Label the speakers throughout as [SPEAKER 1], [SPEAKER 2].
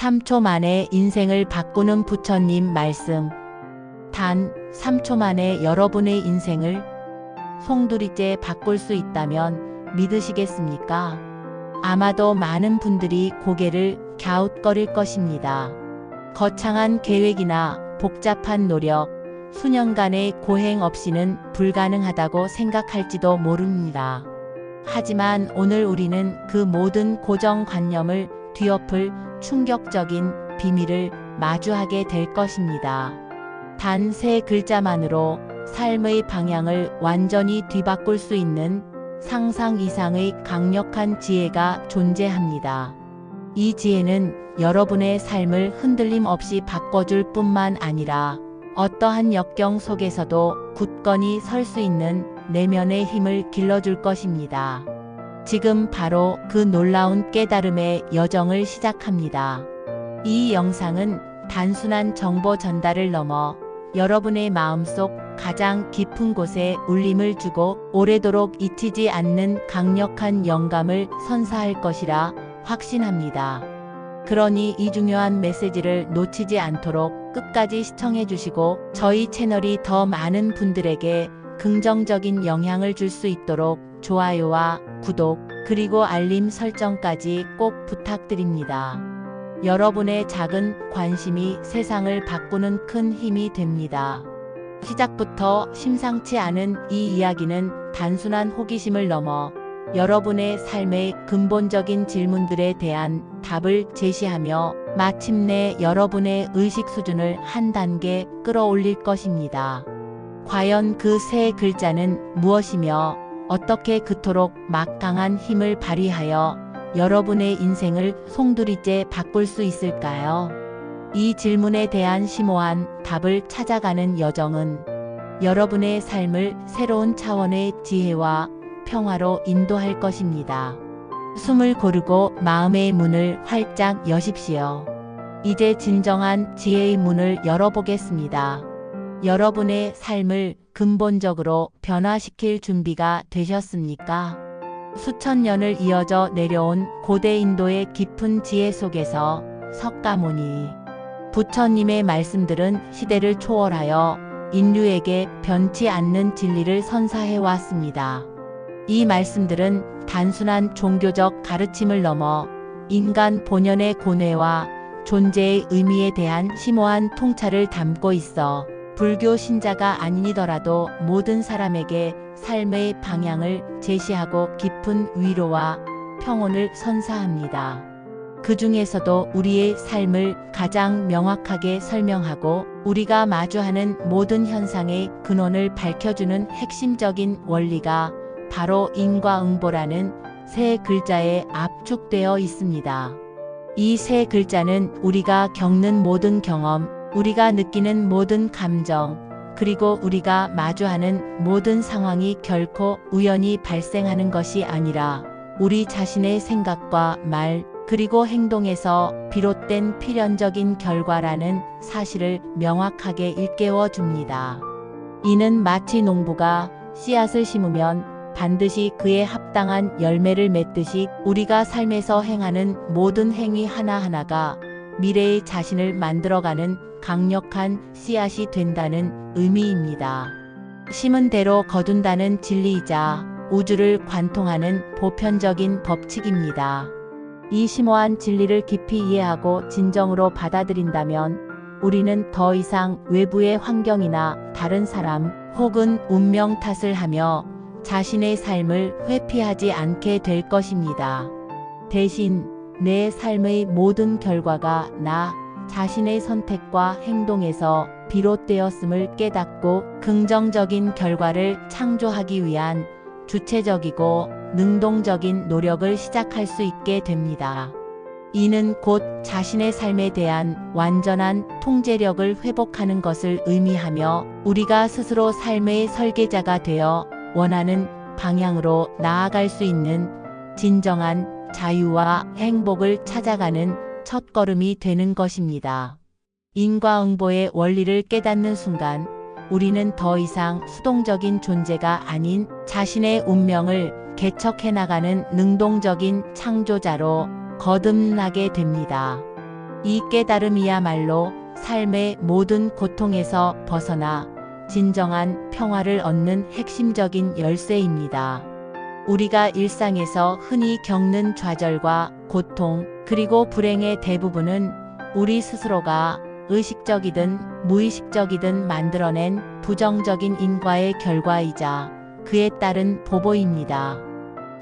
[SPEAKER 1] 3초 만에 인생을 바꾸는 부처님 말씀. 단 3초 만에 여러분의 인생을 송두리째 바꿀 수 있다면 믿으시겠습니까? 아마도 많은 분들이 고개를 갸웃거릴 것입니다. 거창한 계획이나 복잡한 노력, 수년간의 고행 없이는 불가능하다고 생각할지도 모릅니다. 하지만 오늘 우리는 그 모든 고정관념을 뒤엎을 충격적인 비밀을 마주하게 될 것입니다. 단 3글자만으로 삶의 방향을 완전히 뒤바꿀 수 있는 상상 이상의 강력한 지혜가 존재합니다. 이 지혜는 여러분의 삶을 흔들림 없이 바꿔줄 뿐만 아니라 어떠한 역경 속에서도 굳건히 설 수 있는 내면의 힘을 길러줄 것입니다. 지금 바로 그 놀라운 깨달음의 여정을 시작합니다. 이 영상은 단순한 정보 전달을 넘어 여러분의 마음속 가장 깊은 곳에 울림을 주고 오래도록 잊히지 않는 강력한 영감을 선사할 것이라 확신합니다. 그러니 이 중요한 메시지를 놓치지 않도록 끝까지 시청해 주시고 저희 채널이 더 많은 분들에게 긍정적인 영향을 줄 수 있도록 좋아요와 구독 그리고 알림 설정까지 꼭 부탁드립니다. 여러분의 작은 관심이 세상을 바꾸는 큰 힘이 됩니다. 시작부터 심상치 않은 이 이야기는 단순한 호기심을 넘어 여러분의 삶의 근본적인 질문들에 대한 답을 제시하며 마침내 여러분의 의식 수준을 한 단계 끌어올릴 것입니다. 과연 그 3글자는 무엇이며 어떻게 그토록 막강한 힘을 발휘하여 여러분의 인생을 송두리째 바꿀 수 있을까요? 이 질문에 대한 심오한 답을 찾아가는 여정은 여러분의 삶을 새로운 차원의 지혜와 평화로 인도할 것입니다. 숨을 고르고 마음의 문을 활짝 여십시오. 이제 진정한 지혜의 문을 열어보겠습니다. 여러분의 삶을 근본적으로 변화시킬 준비가 되셨습니까? 수천 년을 이어져 내려온 고대 인도의 깊은 지혜 속에서 석가모니, 부처님의 말씀들은 시대를 초월하여 인류에게 변치 않는 진리를 선사해 왔습니다. 이 말씀들은 단순한 종교적 가르침을 넘어 인간 본연의 고뇌와 존재의 의미에 대한 심오한 통찰을 담고 있어 불교 신자가 아니더라도 모든 사람에게 삶의 방향을 제시하고 깊은 위로와 평온을 선사합니다. 그 중에서도 우리의 삶을 가장 명확하게 설명하고 우리가 마주하는 모든 현상의 근원을 밝혀주는 핵심적인 원리가 바로 인과응보라는 3글자에 압축되어 있습니다. 이 3글자는 우리가 겪는 모든 경험, 우리가 느끼는 모든 감정, 그리고 우리가 마주하는 모든 상황이 결코 우연히 발생하는 것이 아니라 우리 자신의 생각과 말, 그리고 행동에서 비롯된 필연적인 결과라는 사실을 명확하게 일깨워 줍니다. 이는 마치 농부가 씨앗을 심으면 반드시 그에 합당한 열매를 맺듯이 우리가 삶에서 행하는 모든 행위 하나하나가 미래의 자신을 만들어가는 강력한 씨앗이 된다는 의미입니다. 심은 대로 거둔다는 진리이자 우주를 관통하는 보편적인 법칙입니다. 이 심오한 진리를 깊이 이해하고 진정으로 받아들인다면 우리는 더 이상 외부의 환경이나 다른 사람 혹은 운명 탓을 하며 자신의 삶을 회피하지 않게 될 것입니다. 대신 내 삶의 모든 결과가 나 자신의 선택과 행동에서 비롯되었음을 깨닫고 긍정적인 결과를 창조하기 위한 주체적이고 능동적인 노력을 시작할 수 있게 됩니다. 이는 곧 자신의 삶에 대한 완전한 통제력을 회복하는 것을 의미하며 우리가 스스로 삶의 설계자가 되어 원하는 방향으로 나아갈 수 있는 진정한 자유와 행복을 찾아가는 첫걸음이 되는 것입니다. 인과응보의 원리를 깨닫는 순간 우리는 더 이상 수동적인 존재가 아닌 자신의 운명을 개척해 나가는 능동적인 창조자로 거듭나게 됩니다. 이 깨달음이야말로 삶의 모든 고통에서 벗어나 진정한 평화를 얻는 핵심적인 열쇠입니다. 우리가 일상에서 흔히 겪는 좌절과 고통, 그리고 불행의 대부분은 우리 스스로가 의식적이든 무의식적이든 만들어낸 부정적인 인과의 결과이자 그에 따른 보보입니다.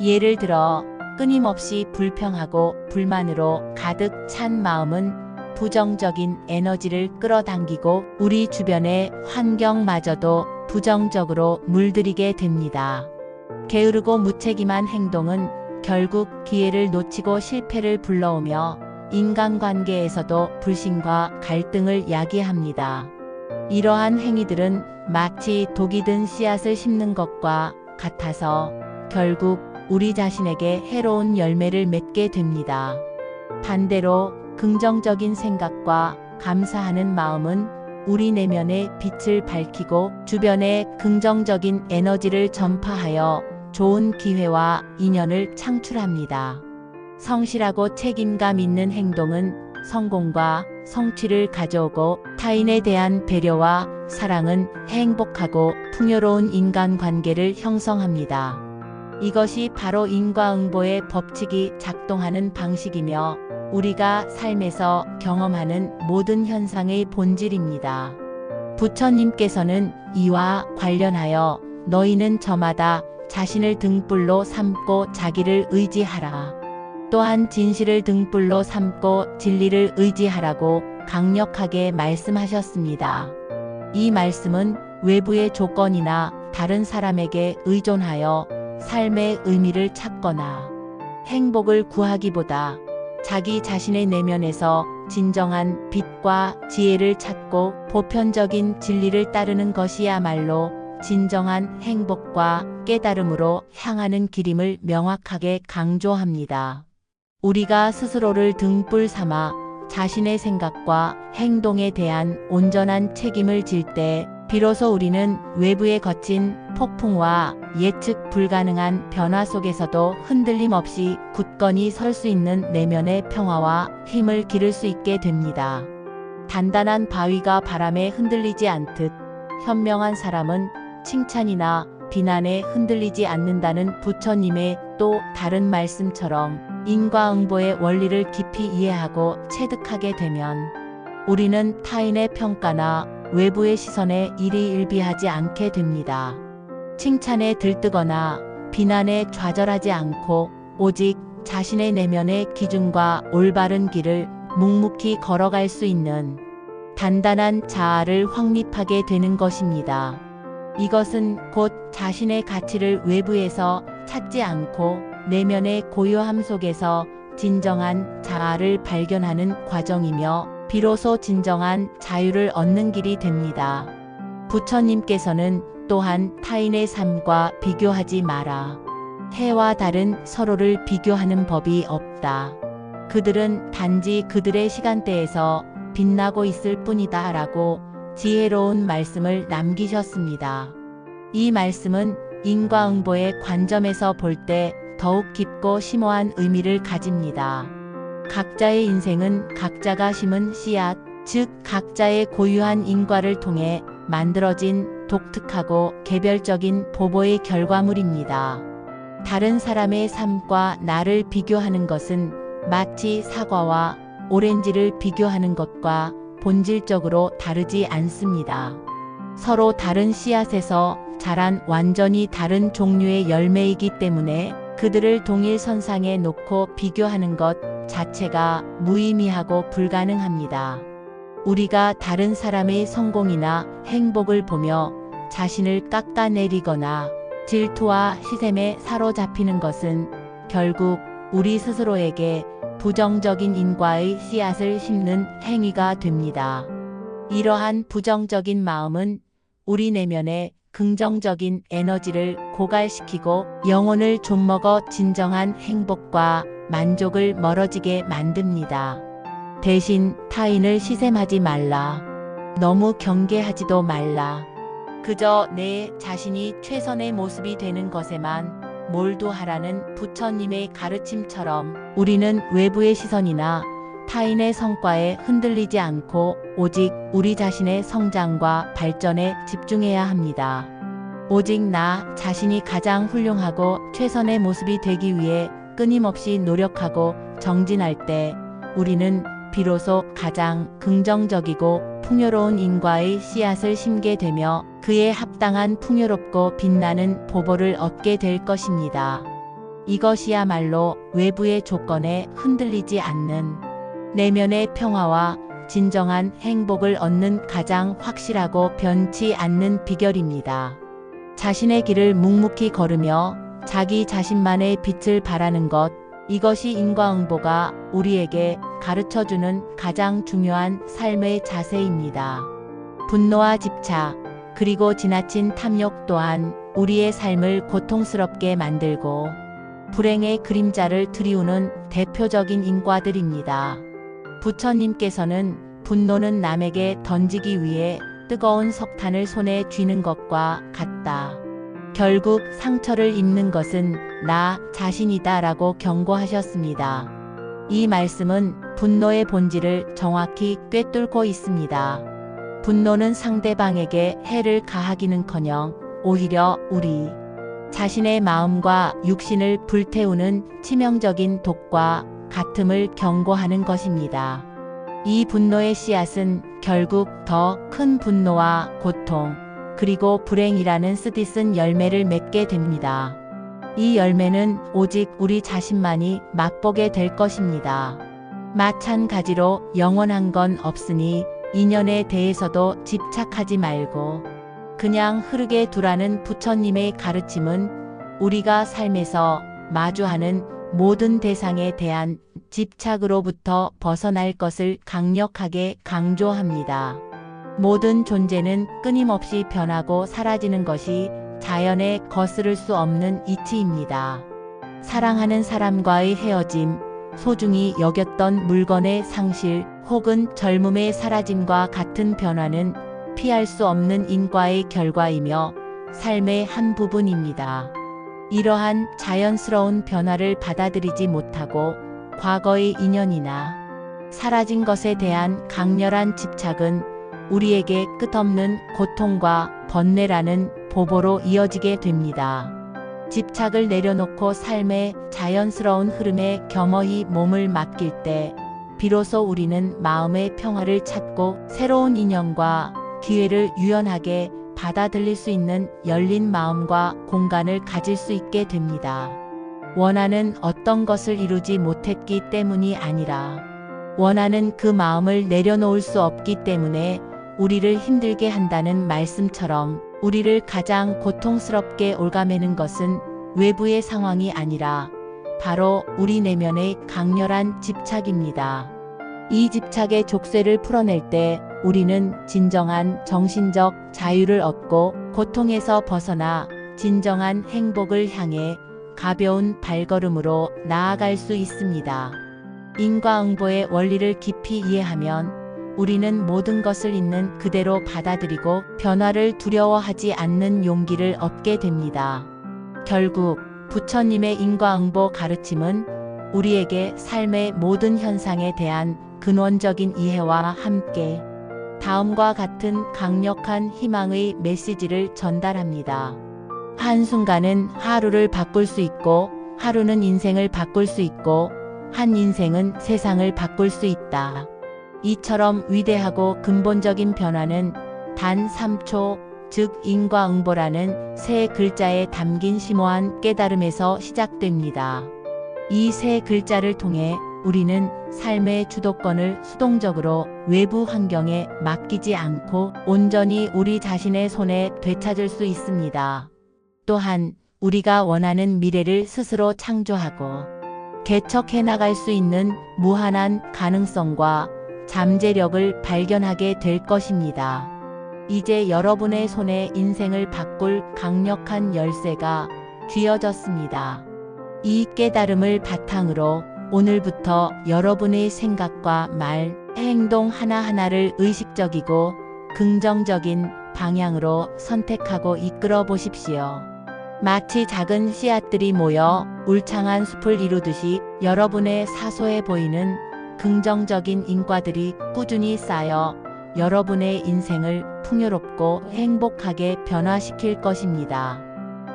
[SPEAKER 1] 예를 들어 끊임없이 불평하고 불만으로 가득 찬 마음은 부정적인 에너지를 끌어당기고 우리 주변의 환경마저도 부정적으로 물들이게 됩니다. 게으르고 무책임한 행동은 결국 기회를 놓치고 실패를 불러오며 인간관계에서도 불신과 갈등을 야기합니다. 이러한 행위들은 마치 독이 든 씨앗을 심는 것과 같아서 결국 우리 자신에게 해로운 열매를 맺게 됩니다. 반대로 긍정적인 생각과 감사하는 마음은 우리 내면의 빛을 밝히고 주변에 긍정적인 에너지를 전파하여 좋은 기회와 인연을 창출합니다. 성실하고 책임감 있는 행동은 성공과 성취를 가져오고 타인에 대한 배려와 사랑은 행복하고 풍요로운 인간관계를 형성합니다. 이것이 바로 인과응보의 법칙이 작동하는 방식이며 우리가 삶에서 경험하는 모든 현상의 본질입니다. 부처님께서는 이와 관련하여 너희는 저마다 자신을 등불로 삼고 자기를 의지하라. 또한 진실을 등불로 삼고 진리를 의지하라고 강력하게 말씀하셨습니다. 이 말씀은 외부의 조건이나 다른 사람에게 의존하여 삶의 의미를 찾거나 행복을 구하기보다 자기 자신의 내면에서 진정한 빛과 지혜를 찾고 보편적인 진리를 따르는 것이야말로 진정한 행복과 깨달음으로 향하는 길임을 명확하게 강조합니다. 우리가 스스로를 등불 삼아 자신의 생각과 행동에 대한 온전한 책임을 질 때 비로소 우리는 외부의 거친 폭풍과 예측 불가능한 변화 속에서도 흔들림 없이 굳건히 설 수 있는 내면의 평화와 힘을 기를 수 있게 됩니다. 단단한 바위가 바람에 흔들리지 않듯 현명한 사람은 칭찬이나 비난에 흔들리지 않는다는 부처님의 또 다른 말씀처럼 인과응보의 원리를 깊이 이해하고 체득하게 되면 우리는 타인의 평가나 외부의 시선에 일희일비하지 않게 됩니다. 칭찬에 들뜨거나 비난에 좌절하지 않고 오직 자신의 내면의 기준과 올바른 길을 묵묵히 걸어갈 수 있는 단단한 자아를 확립하게 되는 것입니다. 이것은 곧 자신의 가치를 외부에서 찾지 않고 내면의 고요함 속에서 진정한 자아를 발견하는 과정이며 비로소 진정한 자유를 얻는 길이 됩니다. 부처님께서는 또한 타인의 삶과 비교하지 마라. 해와 달은 서로를 비교하는 법이 없다. 그들은 단지 그들의 시간대에서 빛나고 있을 뿐이다 라고 지혜로운 말씀을 남기셨습니다. 이 말씀은 인과응보의 관점에서 볼 때 더욱 깊고 심오한 의미를 가집니다. 각자의 인생은 각자가 심은 씨앗, 즉 각자의 고유한 인과를 통해 만들어진 독특하고 개별적인 보보의 결과물입니다. 다른 사람의 삶과 나를 비교하는 것은 마치 사과와 오렌지를 비교하는 것과 본질적으로 다르지 않습니다. 서로 다른 씨앗에서 자란 완전히 다른 종류의 열매이기 때문에 그들을 동일 선상에 놓고 비교하는 것 자체가 무의미하고 불가능합니다. 우리가 다른 사람의 성공이나 행복을 보며 자신을 깎아내리거나 질투와 시샘에 사로잡히는 것은 결국 우리 스스로에게 부정적인 인과의 씨앗을 심는 행위가 됩니다. 이러한 부정적인 마음은 우리 내면에 긍정적인 에너지를 고갈시키고 영혼을 좀먹어 진정한 행복과 만족을 멀어지게 만듭니다. 대신 타인을 시샘하지 말라. 너무 경계하지도 말라. 그저 내 자신이 최선의 모습이 되는 것에만 몰두하라는 부처님의 가르침처럼 우리는 외부의 시선이나 타인의 성과에 흔들리지 않고 오직 우리 자신의 성장과 발전에 집중해야 합니다. 오직 나 자신이 가장 훌륭하고 최선의 모습이 되기 위해 끊임없이 노력하고 정진할 때 우리는 비로소 가장 긍정적이고 풍요로운 인과의 씨앗을 심게 되며 그에 합당한 풍요롭고 빛나는 보보를 얻게 될 것입니다. 이것이야말로 외부의 조건에 흔들리지 않는 내면의 평화와 진정한 행복을 얻는 가장 확실하고 변치 않는 비결입니다. 자신의 길을 묵묵히 걸으며 자기 자신만의 빛을 발하는 것, 이것이 인과응보가 우리에게 가르쳐주는 가장 중요한 삶의 자세입니다. 분노와 집착, 그리고 지나친 탐욕 또한 우리의 삶을 고통스럽게 만들고 불행의 그림자를 드리우는 대표적인 인과들입니다. 부처님께서는 분노는 남에게 던지기 위해 뜨거운 석탄을 손에 쥐는 것과 같다. 결국 상처를 입는 것은 나 자신이다 라고 경고하셨습니다. 이 말씀은 분노의 본질을 정확히 꿰뚫고 있습니다. 분노는 상대방에게 해를 가하기는커녕 오히려 우리 자신의 마음과 육신을 불태우는 치명적인 독과 같음을 경고하는 것입니다. 이 분노의 씨앗은 결국 더 큰 분노와 고통, 그리고 불행이라는 쓰디쓴 열매를 맺게 됩니다. 이 열매는 오직 우리 자신만이 맛보게 될 것입니다. 마찬가지로 영원한 건 없으니 인연에 대해서도 집착하지 말고 그냥 흐르게 두라는 부처님의 가르침은 우리가 삶에서 마주하는 모든 대상에 대한 집착으로부터 벗어날 것을 강력하게 강조합니다. 모든 존재는 끊임없이 변하고 사라지는 것이 자연에 거스를 수 없는 이치입니다. 사랑하는 사람과의 헤어짐, 소중히 여겼던 물건의 상실, 혹은 젊음의 사라짐과 같은 변화는 피할 수 없는 인과의 결과이며 삶의 한 부분입니다. 이러한 자연스러운 변화를 받아들이지 못하고 과거의 인연이나 사라진 것에 대한 강렬한 집착은 우리에게 끝없는 고통과 번뇌라는 보보로 이어지게 됩니다. 집착을 내려놓고 삶의 자연스러운 흐름에 겸허히 몸을 맡길 때 비로소 우리는 마음의 평화를 찾고 새로운 인연과 기회를 유연하게 받아들일 수 있는 열린 마음과 공간을 가질 수 있게 됩니다. 원하는 어떤 것을 이루지 못했기 때문이 아니라 원하는 그 마음을 내려놓을 수 없기 때문에 우리를 힘들게 한다는 말씀처럼 우리를 가장 고통스럽게 옭아매는 것은 외부의 상황이 아니라 바로 우리 내면의 강렬한 집착입니다. 이 집착의 족쇄를 풀어낼 때 우리는 진정한 정신적 자유를 얻고 고통에서 벗어나 진정한 행복을 향해 가벼운 발걸음으로 나아갈 수 있습니다. 인과응보의 원리를 깊이 이해하면 우리는 모든 것을 있는 그대로 받아들이고 변화를 두려워하지 않는 용기를 얻게 됩니다. 결국 부처님의 인과응보 가르침은 우리에게 삶의 모든 현상에 대한 근원적인 이해와 함께 다음과 같은 강력한 희망의 메시지를 전달합니다. 한순간은 하루를 바꿀 수 있고 하루는 인생을 바꿀 수 있고 한 인생은 세상을 바꿀 수 있다. 이처럼 위대하고 근본적인 변화는 단 3초, 즉 인과응보라는 세 글자에 담긴 심오한 깨달음에서 시작됩니다. 이 세 글자를 통해 우리는 삶의 주도권을 수동적으로 외부 환경에 맡기지 않고 온전히 우리 자신의 손에 되찾을 수 있습니다. 또한 우리가 원하는 미래를 스스로 창조하고 개척해 나갈 수 있는 무한한 가능성과 잠재력을 발견하게 될 것입니다. 이제 여러분의 손에 인생을 바꿀 강력한 열쇠가 쥐어졌습니다. 이 깨달음을 바탕으로 오늘부터 여러분의 생각과 말, 행동 하나하나를 의식적이고 긍정적인 방향으로 선택하고 이끌어 보십시오. 마치 작은 씨앗들이 모여 울창한 숲을 이루듯이 여러분의 사소해 보이는 긍정적인 인과들이 꾸준히 쌓여 여러분의 인생을 풍요롭고 행복하게 변화시킬 것입니다.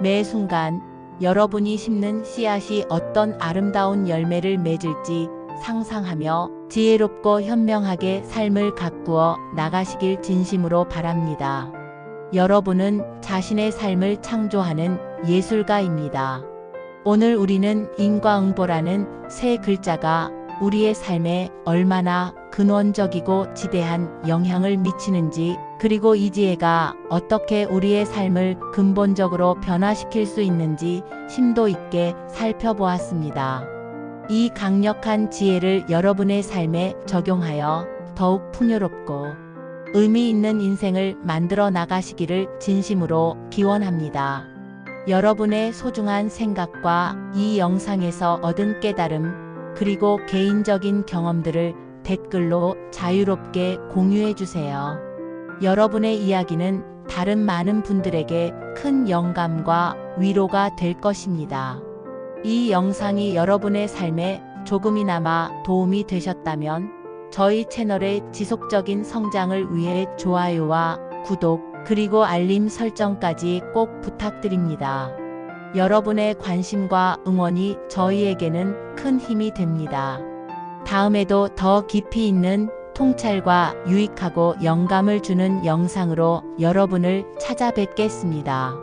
[SPEAKER 1] 매 순간 여러분이 심는 씨앗이 어떤 아름다운 열매를 맺을지 상상하며 지혜롭고 현명하게 삶을 가꾸어 나가시길 진심으로 바랍니다. 여러분은 자신의 삶을 창조하는 예술가입니다. 오늘 우리는 인과응보라는 세 글자가 우리의 삶에 얼마나 근원적이고 지대한 영향을 미치는지, 그리고 이 지혜가 어떻게 우리의 삶을 근본적으로 변화시킬 수 있는지 심도 있게 살펴보았습니다. 이 강력한 지혜를 여러분의 삶에 적용하여 더욱 풍요롭고 의미 있는 인생을 만들어 나가시기를 진심으로 기원합니다. 여러분의 소중한 생각과 이 영상에서 얻은 깨달음, 그리고 개인적인 경험들을 댓글로 자유롭게 공유해 주세요. 여러분의 이야기는 다른 많은 분들에게 큰 영감과 위로가 될 것입니다. 이 영상이 여러분의 삶에 조금이나마 도움이 되셨다면 저희 채널의 지속적인 성장을 위해 좋아요와 구독, 그리고 알림 설정까지 꼭 부탁드립니다. 여러분의 관심과 응원이 저희에게는 큰 힘이 됩니다. 다음에도 더 깊이 있는 통찰과 유익하고 영감을 주는 영상으로 여러분을 찾아뵙겠습니다.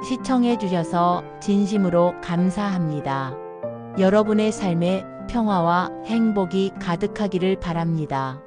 [SPEAKER 1] 시청해주셔서 진심으로 감사합니다. 여러분의 삶에 평화와 행복이 가득하기를 바랍니다.